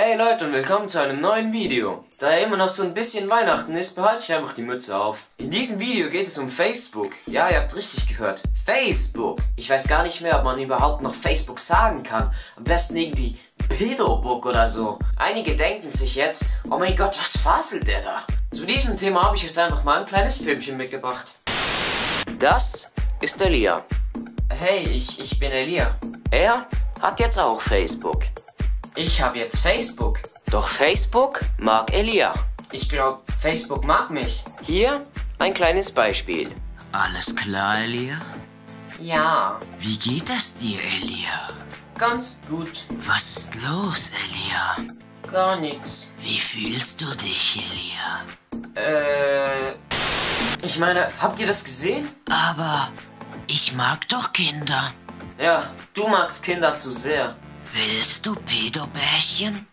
Hey Leute und willkommen zu einem neuen Video. Da ja immer noch so ein bisschen Weihnachten ist, behalte ich einfach die Mütze auf. In diesem Video geht es um Facebook. Ja, ihr habt richtig gehört. Facebook. Ich weiß gar nicht mehr, ob man überhaupt noch Facebook sagen kann. Am besten irgendwie Pedobook oder so. Einige denken sich jetzt, oh mein Gott, was faselt der da? Zu diesem Thema habe ich jetzt einfach mal ein kleines Filmchen mitgebracht. Das ist Elia. Hey, ich bin Elia. Er hat jetzt auch Facebook. Ich habe jetzt Facebook. Doch Facebook mag Elia. Ich glaube, Facebook mag mich. Hier ein kleines Beispiel. Alles klar, Elia? Ja. Wie geht es dir, Elia? Ganz gut. Was ist los, Elia? Gar nichts. Wie fühlst du dich, Elia? Ich meine, habt ihr das gesehen? Aber ich mag doch Kinder. Ja, du magst Kinder zu sehr. Willst du Pedobärchen?